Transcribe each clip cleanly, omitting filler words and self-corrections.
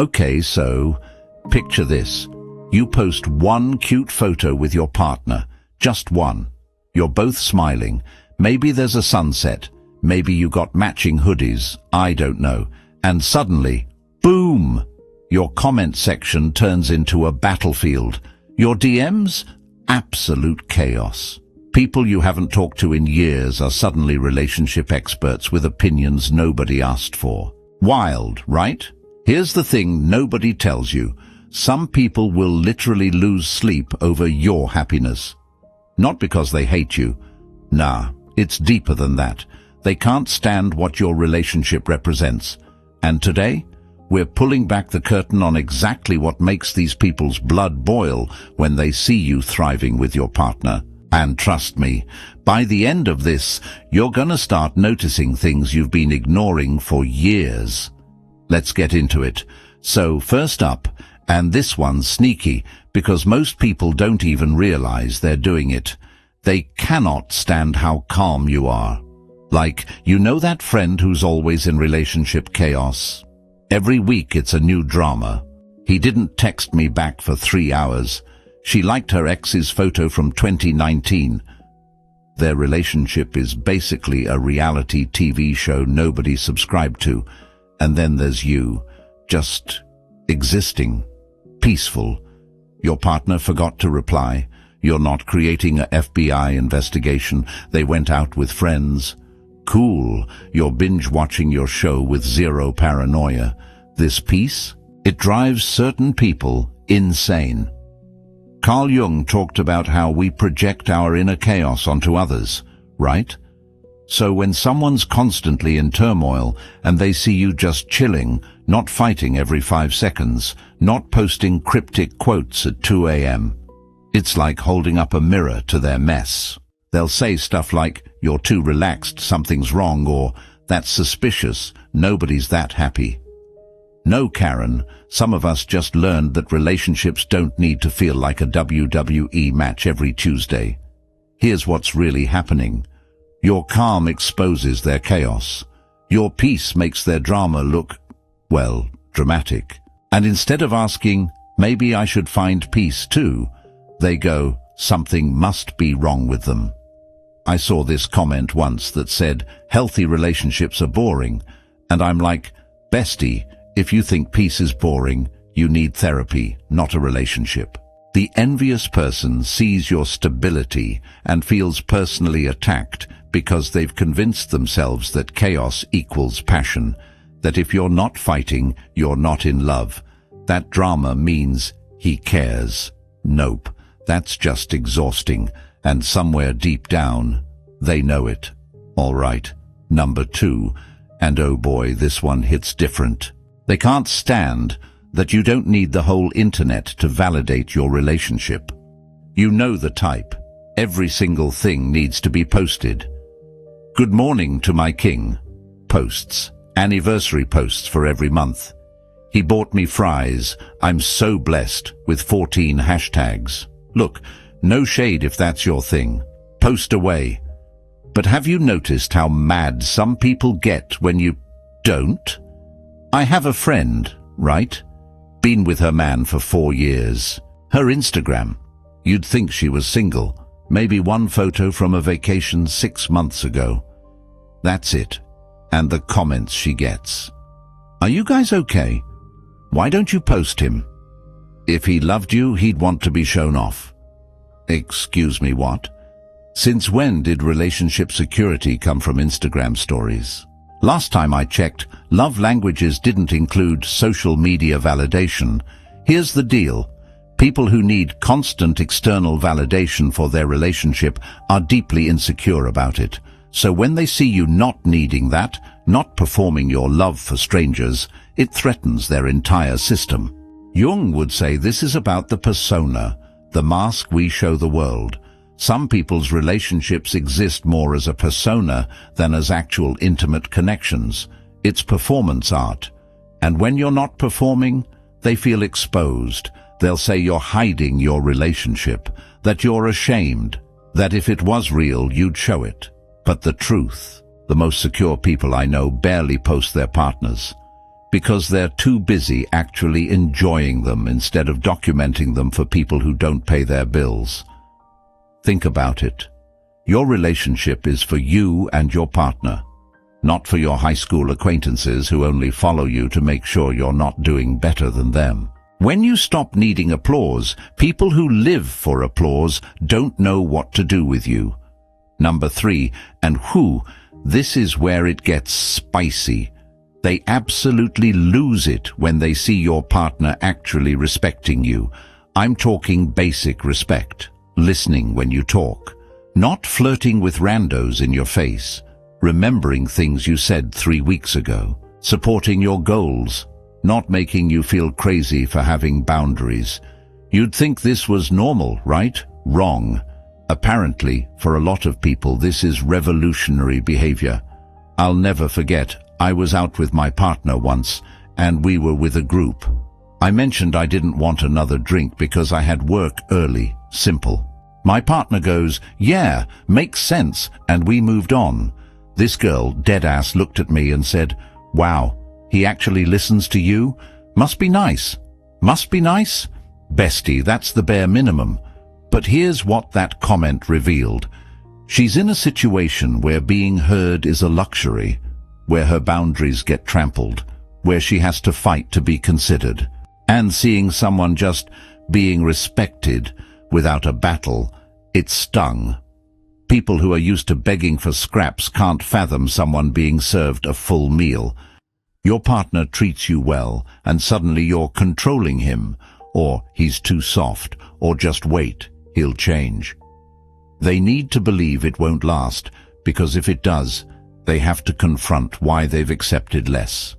Okay, so picture this. You post one cute photo with your partner, just one. You're both smiling. Maybe there's a sunset. Maybe you got matching hoodies. I don't know. And suddenly, boom! Your comment section turns into a battlefield. Your DMs? Absolute chaos. People you haven't talked to in years are suddenly relationship experts with opinions nobody asked for. Wild, right? Here's the thing nobody tells you. Some people will literally lose sleep over your happiness. Not because they hate you. Nah, it's deeper than that. They can't stand what your relationship represents. And today, we're pulling back the curtain on exactly what makes these people's blood boil when they see you thriving with your partner. And trust me, by the end of this, you're gonna start noticing things you've been ignoring for years. Let's get into it. So first up, and this one's sneaky, because most people don't even realize they're doing it. They cannot stand how calm you are. Like, you know that friend who's always in relationship chaos? Every week it's a new drama. He didn't text me back for 3 hours. She liked her ex's photo from 2019. Their relationship is basically a reality TV show nobody subscribed to. And then there's you, just existing, peaceful. Your partner forgot to reply. You're not creating a FBI investigation. They went out with friends. Cool, you're binge-watching your show with zero paranoia. This peace? It drives certain people insane. Carl Jung talked about how we project our inner chaos onto others, right? So when someone's constantly in turmoil and they see you just chilling, not fighting every 5 seconds, not posting cryptic quotes at 2 a.m., it's like holding up a mirror to their mess. They'll say stuff like, "You're too relaxed, something's wrong," or "That's suspicious, nobody's that happy." No, Karen, some of us just learned that relationships don't need to feel like a WWE match every Tuesday. Here's what's really happening. Your calm exposes their chaos. Your peace makes their drama look, well, dramatic. And instead of asking, "Maybe I should find peace too," they go, "Something must be wrong with them." I saw this comment once that said, "Healthy relationships are boring." And I'm like, bestie, if you think peace is boring, you need therapy, not a relationship. The envious person sees your stability and feels personally attacked because they've convinced themselves that chaos equals passion, that if you're not fighting, you're not in love. That drama means he cares. Nope, that's just exhausting, and somewhere deep down, they know it. All right, number 2, and oh boy, this one hits different. They can't stand that you don't need the whole internet to validate your relationship. You know the type. Every single thing needs to be posted. "Good morning to my king" posts, anniversary posts for every month. "He bought me fries, I'm so blessed," with 14 hashtags. Look, no shade if that's your thing. Post away. But have you noticed how mad some people get when you don't? I have a friend, right? Been with her man for 4 years. Her Instagram. You'd think she was single. Maybe one photo from a vacation 6 months ago. That's it. And the comments she gets. "Are you guys okay? Why don't you post him? If he loved you, he'd want to be shown off." Excuse me, what? Since when did relationship security come from Instagram stories? Last time I checked, love languages didn't include social media validation. Here's the deal. People who need constant external validation for their relationship are deeply insecure about it. So when they see you not needing that, not performing your love for strangers, it threatens their entire system. Jung would say this is about the persona, the mask we show the world. Some people's relationships exist more as a persona than as actual intimate connections. It's performance art. And when you're not performing, they feel exposed. They'll say you're hiding your relationship, that you're ashamed, that if it was real, you'd show it. But the truth, the most secure people I know barely post their partners. because they're too busy actually enjoying them instead of documenting them for people who don't pay their bills. Think about it. Your relationship is for you and your partner, not for your high school acquaintances who only follow you to make sure you're not doing better than them. When you stop needing applause, people who live for applause don't know what to do with you. Number 3, and this is where it gets spicy. They absolutely lose it when they see your partner actually respecting you. I'm talking basic respect, listening when you talk, not flirting with randos in your face, remembering things you said 3 weeks ago, supporting your goals, not making you feel crazy for having boundaries. You'd think this was normal, right? Wrong. Apparently, for a lot of people, this is revolutionary behavior. I'll never forget, I was out with my partner once, and we were with a group. I mentioned I didn't want another drink because I had work early. Simple. My partner goes, "Yeah, makes sense," and we moved on. This girl, deadass, looked at me and said, "Wow, he actually listens to you? Must be nice." Must be nice? Bestie, that's the bare minimum. But here's what that comment revealed. She's in a situation where being heard is a luxury, where her boundaries get trampled, where she has to fight to be considered. And seeing someone just being respected without a battle, it stung. People who are used to begging for scraps can't fathom someone being served a full meal. Your partner treats you well, and suddenly you're controlling him, or he's too soft, or just wait, he'll change. They need to believe it won't last, because if it does, they have to confront why they've accepted less.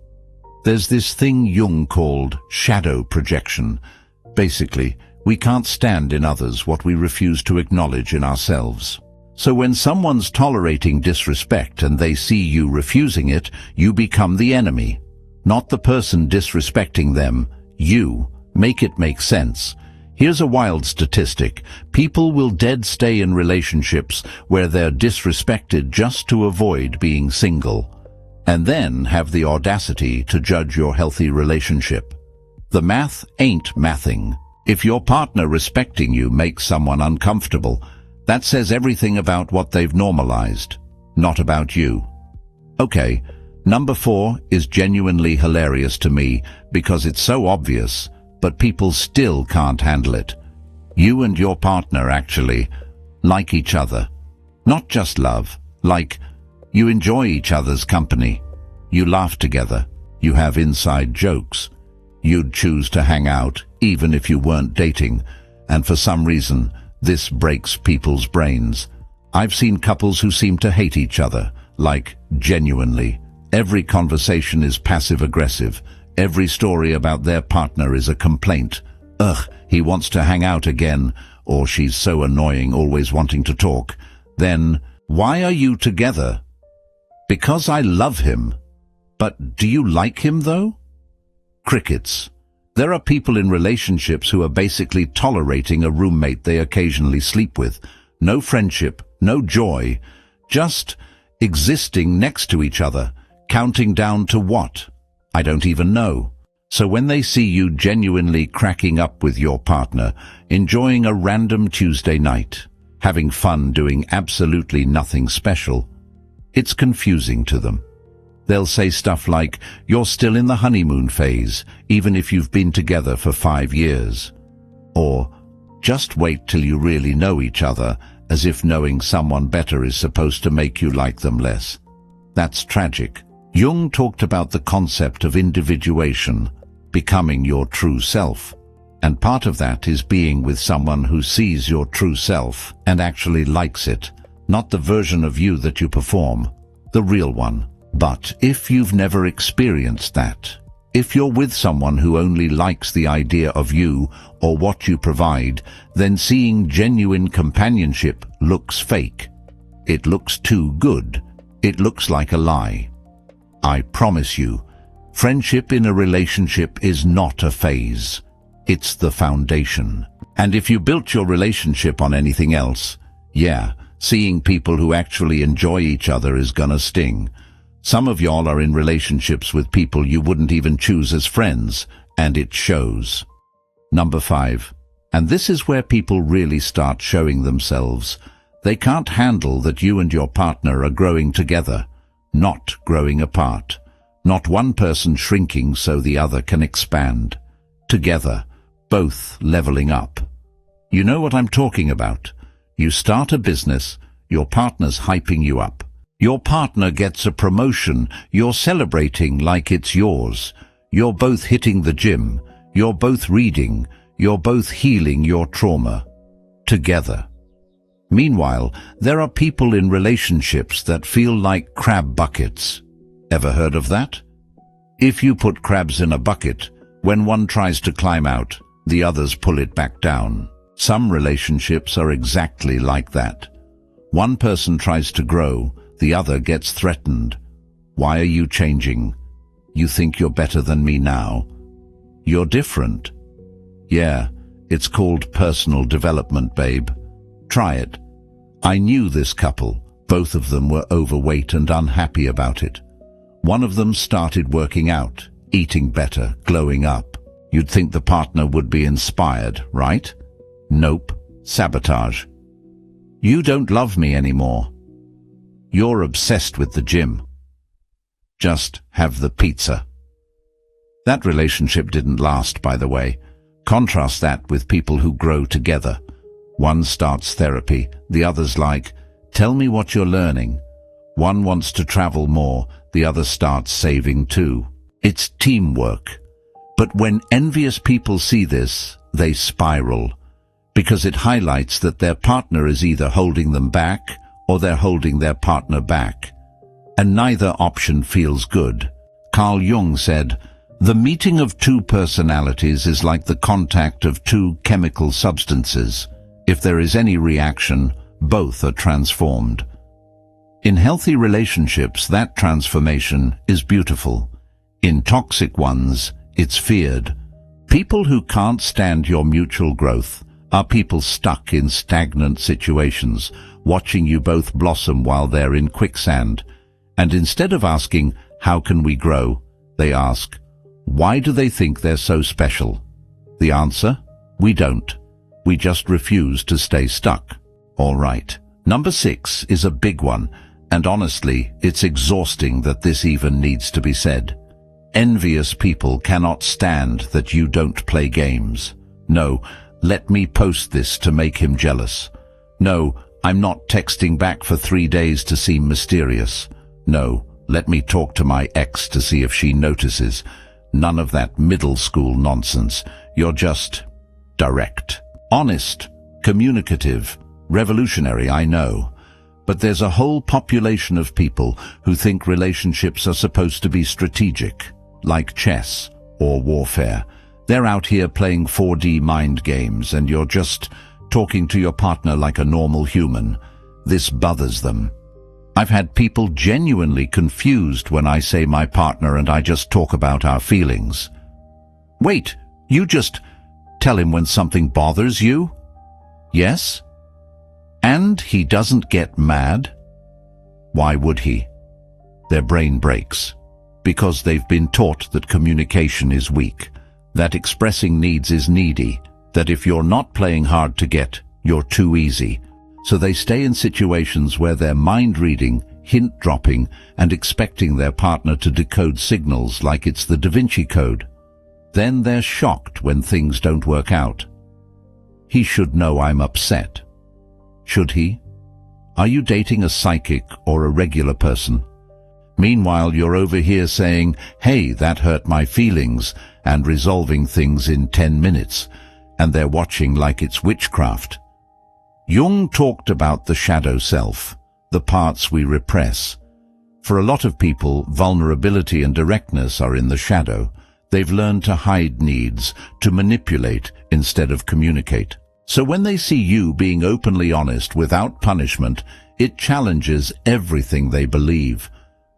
There's this thing Jung called shadow projection. Basically, we can't stand in others what we refuse to acknowledge in ourselves. So when someone's tolerating disrespect and they see you refusing it, you become the enemy. Not the person disrespecting them, you. Make it make sense. Here's a wild statistic. People will dead stay in relationships where they're disrespected just to avoid being single, and then have the audacity to judge your healthy relationship. The math ain't mathing. If your partner respecting you makes someone uncomfortable, that says everything about what they've normalized, not about you. Okay, number 4 is genuinely hilarious to me because it's so obvious, but people still can't handle it. You and your partner actually like each other. Not just love, like you enjoy each other's company. You laugh together. You have inside jokes. You'd choose to hang out even if you weren't dating, and for some reason, this breaks people's brains. I've seen couples who seem to hate each other, like genuinely. Every conversation is passive-aggressive. Every story about their partner is a complaint. Ugh, he wants to hang out again, or she's so annoying, always wanting to talk. Then, why are you together? Because I love him. But do you like him though? Crickets. There are people in relationships who are basically tolerating a roommate they occasionally sleep with. No friendship, no joy, just existing next to each other, counting down to what? I don't even know. So when they see you genuinely cracking up with your partner, enjoying a random Tuesday night, having fun doing absolutely nothing special, it's confusing to them. They'll say stuff like, "You're still in the honeymoon phase, even if you've been together for 5 years." Or, "Just wait till you really know each other," as if knowing someone better is supposed to make you like them less. That's tragic. Jung talked about the concept of individuation, becoming your true self. And part of that is being with someone who sees your true self and actually likes it, not the version of you that you perform, the real one. But if you've never experienced that, if you're with someone who only likes the idea of you or what you provide, then seeing genuine companionship looks fake. It looks too good. It looks like a lie. I promise you, friendship in a relationship is not a phase. It's the foundation. And if you built your relationship on anything else, yeah, seeing people who actually enjoy each other is gonna sting. Some of y'all are in relationships with people you wouldn't even choose as friends, and it shows. Number 5. And this is where people really start showing themselves. They can't handle that you and your partner are growing together, not growing apart. Not one person shrinking so the other can expand. Together, both leveling up. You know what I'm talking about. You start a business, your partner's hyping you up. Your partner gets a promotion, you're celebrating like it's yours. You're both hitting the gym, you're both reading, you're both healing your trauma. Together. Meanwhile, there are people in relationships that feel like crab buckets. Ever heard of that? If you put crabs in a bucket, when one tries to climb out, the others pull it back down. Some relationships are exactly like that. One person tries to grow, the other gets threatened. Why are you changing? You think you're better than me now? You're different. Yeah, it's called personal development, babe. Try it. I knew this couple. Both of them were overweight and unhappy about it. One of them started working out, eating better, glowing up. You'd think the partner would be inspired, right? Nope. Sabotage. You don't love me anymore. You're obsessed with the gym. Just have the pizza. That relationship didn't last, by the way. Contrast that with people who grow together. One starts therapy, the other's like, tell me what you're learning. One wants to travel more, the other starts saving too. It's teamwork. But when envious people see this, they spiral, because it highlights that their partner is either holding them back or they're holding their partner back. And neither option feels good. Carl Jung said, "The meeting of two personalities is like the contact of two chemical substances. If there is any reaction, both are transformed." In healthy relationships, that transformation is beautiful. In toxic ones, it's feared. People who can't stand your mutual growth are people stuck in stagnant situations, watching you both blossom while they're in quicksand. And instead of asking, how can we grow, they ask, why do they think they're so special? The answer? We don't. We just refuse to stay stuck. All right. Number 6 is a big one, and honestly, it's exhausting that this even needs to be said. Envious people cannot stand that you don't play games. No, let me post this to make him jealous. No, I'm not texting back for 3 days to seem mysterious. No, let me talk to my ex to see if she notices. None of that middle school nonsense. You're just direct. Honest, communicative, revolutionary, I know. But there's a whole population of people who think relationships are supposed to be strategic, like chess or warfare. They're out here playing 4D mind games and you're just talking to your partner like a normal human. This bothers them. I've had people genuinely confused when I say my partner and I just talk about our feelings. Wait, you just tell him when something bothers you? Yes? And he doesn't get mad? Why would he? Their brain breaks, because they've been taught that communication is weak, that expressing needs is needy, that if you're not playing hard to get, you're too easy. So they stay in situations where they're mind-reading, hint-dropping, and expecting their partner to decode signals like it's the Da Vinci Code. Then they're shocked when things don't work out. He should know I'm upset. Should he? Are you dating a psychic or a regular person? Meanwhile, you're over here saying, hey, that hurt my feelings, and resolving things in 10 minutes, and they're watching like it's witchcraft. Jung talked about the shadow self, the parts we repress. For a lot of people, vulnerability and directness are in the shadow. They've learned to hide needs, to manipulate instead of communicate. So when they see you being openly honest without punishment, it challenges everything they believe.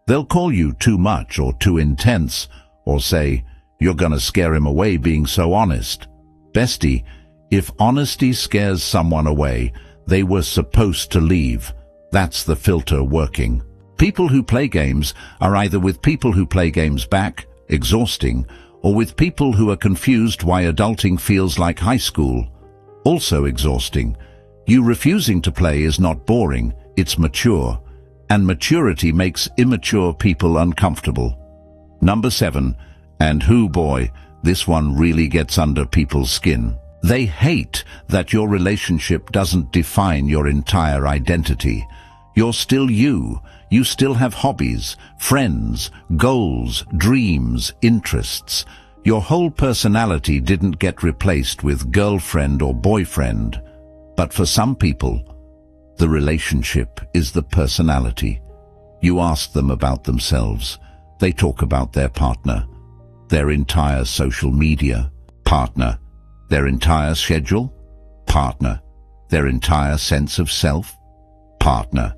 They'll call you too much or too intense, or say, you're gonna scare him away being so honest. Bestie, if honesty scares someone away, they were supposed to leave. That's the filter working. People who play games are either with people who play games back, exhausting, or with people who are confused why adulting feels like high school, also exhausting. You refusing to play is not boring, it's mature, and maturity makes immature people uncomfortable. Number 7, and hoo boy, this one really gets under people's skin. They hate that your relationship doesn't define your entire identity. You're still you. You still have hobbies, friends, goals, dreams, interests. Your whole personality didn't get replaced with girlfriend or boyfriend. But for some people, the relationship is the personality. You ask them about themselves. They talk about their partner, their entire social media, partner, their entire schedule, partner, their entire sense of self, partner.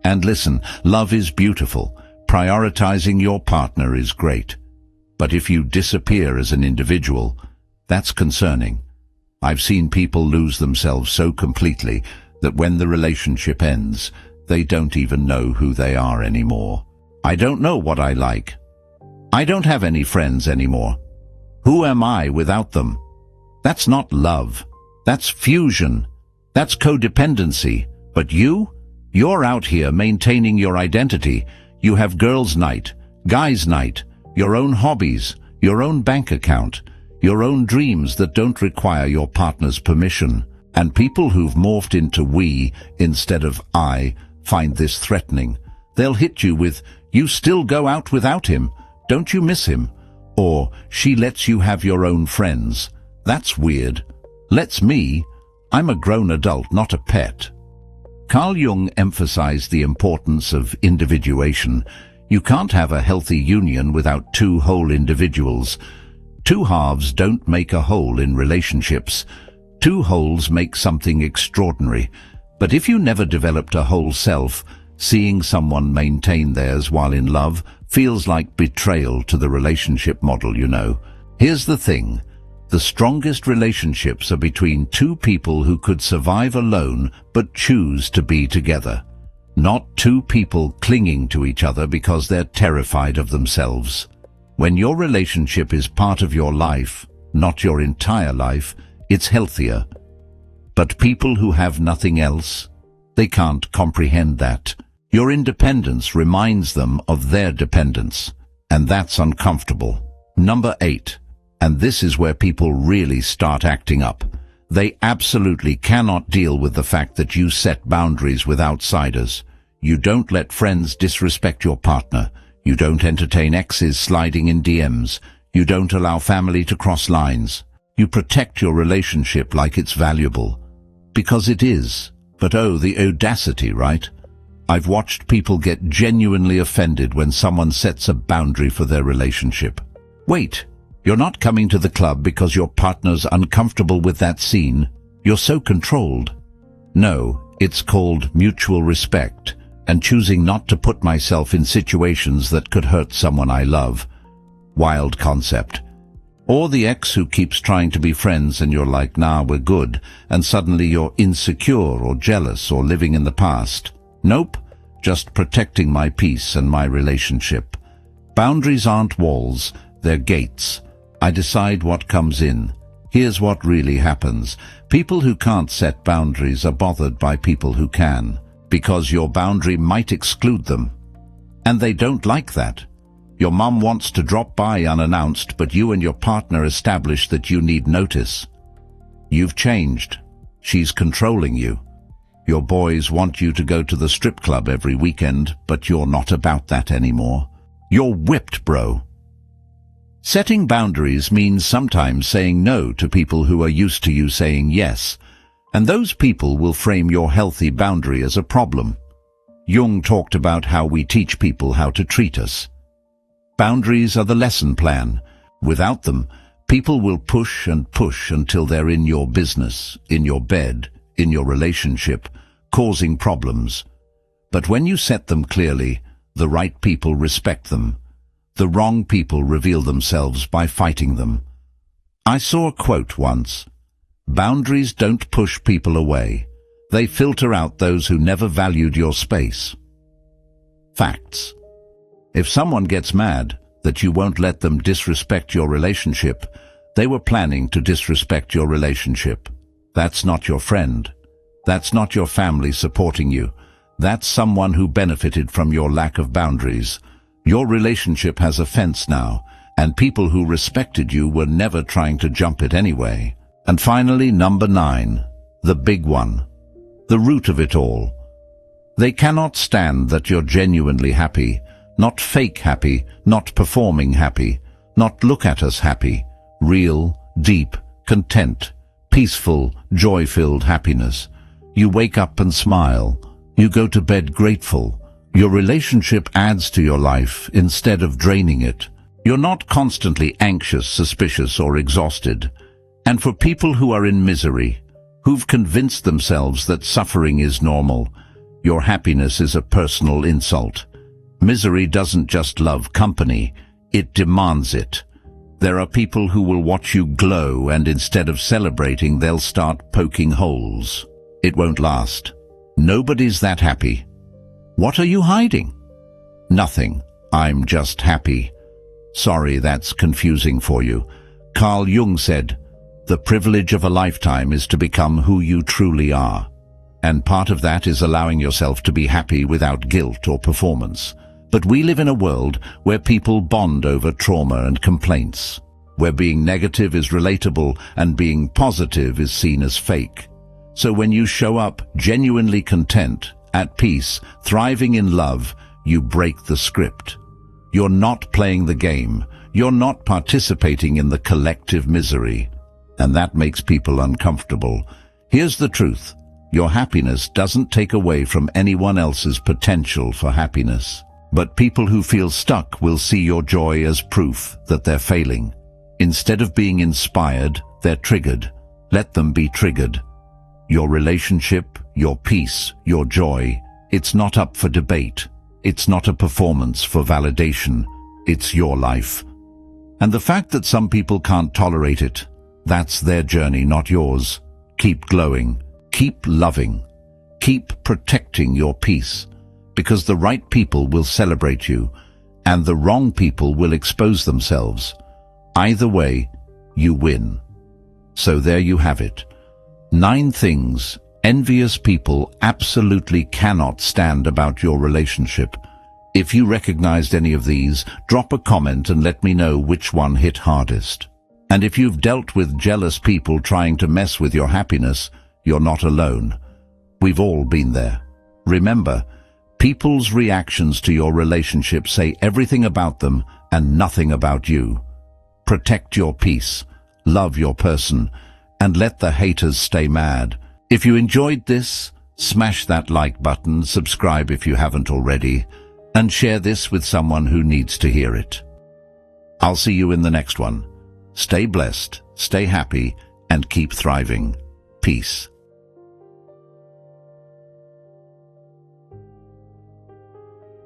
And listen, love is beautiful. Prioritizing your partner is great. But if you disappear as an individual, that's concerning. I've seen people lose themselves so completely that when the relationship ends, they don't even know who they are anymore. I don't know what I like. I don't have any friends anymore. Who am I without them? That's not love. That's fusion. That's codependency. But you're out here maintaining your identity. You have girls' night, guys' night, your own hobbies, your own bank account, your own dreams that don't require your partner's permission. And people who've morphed into we instead of I find this threatening. They'll hit you with, "You still go out without him? Don't you miss him?" Or, "She lets you have your own friends. That's weird." Lets me? I'm a grown adult, not a pet. Carl Jung emphasized the importance of individuation. You can't have a healthy union without two whole individuals. Two halves don't make a whole in relationships. Two wholes make something extraordinary. But if you never developed a whole self, seeing someone maintain theirs while in love feels like betrayal to the relationship model, you know. Here's the thing. The strongest relationships are between two people who could survive alone but choose to be together. Not two people clinging to each other because they're terrified of themselves. When your relationship is part of your life, not your entire life, it's healthier. But people who have nothing else, they can't comprehend that. Your independence reminds them of their dependence, and that's uncomfortable. Number 8. And this is where people really start acting up. They absolutely cannot deal with the fact that you set boundaries with outsiders. You don't let friends disrespect your partner. You don't entertain exes sliding in DMs. You don't allow family to cross lines. You protect your relationship like it's valuable. Because it is. But oh, the audacity, right? I've watched people get genuinely offended when someone sets a boundary for their relationship. Wait. You're not coming to the club because your partner's uncomfortable with that scene. You're so controlled. No, it's called mutual respect and choosing not to put myself in situations that could hurt someone I love. Wild concept. Or the ex who keeps trying to be friends and you're like, "Nah, we're good," and suddenly you're insecure or jealous or living in the past. Nope, just protecting my peace and my relationship. Boundaries aren't walls, they're gates. I decide what comes in. Here's what really happens. People who can't set boundaries are bothered by people who can, because your boundary might exclude them. And they don't like that. Your mum wants to drop by unannounced, but you and your partner establish that you need notice. You've changed. She's controlling you. Your boys want you to go to the strip club every weekend, but you're not about that anymore. You're whipped, bro. Setting boundaries means sometimes saying no to people who are used to you saying yes, and those people will frame your healthy boundary as a problem. Jung talked about how we teach people how to treat us. Boundaries are the lesson plan. Without them, people will push and push until they're in your business, in your bed, in your relationship, causing problems. But when you set them clearly, the right people respect them. The wrong people reveal themselves by fighting them. I saw a quote once. Boundaries don't push people away. They filter out those who never valued your space. Facts. If someone gets mad that you won't let them disrespect your relationship, they were planning to disrespect your relationship. That's not your friend. That's not your family supporting you. That's someone who benefited from your lack of boundaries. Your relationship has a fence now, and people who respected you were never trying to jump it anyway. And finally, number 9, the big one, the root of it all. They cannot stand that you're genuinely happy, not fake happy, not performing happy, not look at us happy, real, deep, content, peaceful, joy-filled happiness. You wake up and smile. You go to bed grateful. Your relationship adds to your life instead of draining it. You're not constantly anxious, suspicious, or exhausted. And for people who are in misery, who've convinced themselves that suffering is normal, your happiness is a personal insult. Misery doesn't just love company, it demands it. There are people who will watch you glow, and instead of celebrating, they'll start poking holes. It won't last. Nobody's that happy. What are you hiding? Nothing. I'm just happy. Sorry, that's confusing for you. Carl Jung said, "The privilege of a lifetime is to become who you truly are." And part of that is allowing yourself to be happy without guilt or performance. But we live in a world where people bond over trauma and complaints, where being negative is relatable and being positive is seen as fake. So when you show up genuinely content, at peace, thriving in love, you break the script. You're not playing the game. You're not participating in the collective misery. And that makes people uncomfortable. Here's the truth. Your happiness doesn't take away from anyone else's potential for happiness. But people who feel stuck will see your joy as proof that they're failing. Instead of being inspired, they're triggered. Let them be triggered. Your relationship, your peace, your joy, it's not up for debate. It's not a performance for validation. It's your life. And the fact that some people can't tolerate it, that's their journey, not yours. Keep glowing. Keep loving. Keep protecting your peace. Because the right people will celebrate you, and the wrong people will expose themselves. Either way, you win. So there you have it. 9 things envious people absolutely cannot stand about your relationship. If you recognized any of these, drop a comment and let me know which one hit hardest. And if you've dealt with jealous people trying to mess with your happiness, you're not alone. We've all been there. Remember, people's reactions to your relationship say everything about them and nothing about you. Protect your peace, love your person, and let the haters stay mad. If you enjoyed this, smash that like button, subscribe if you haven't already, and share this with someone who needs to hear it. I'll see you in the next one. Stay blessed, stay happy, and keep thriving. Peace.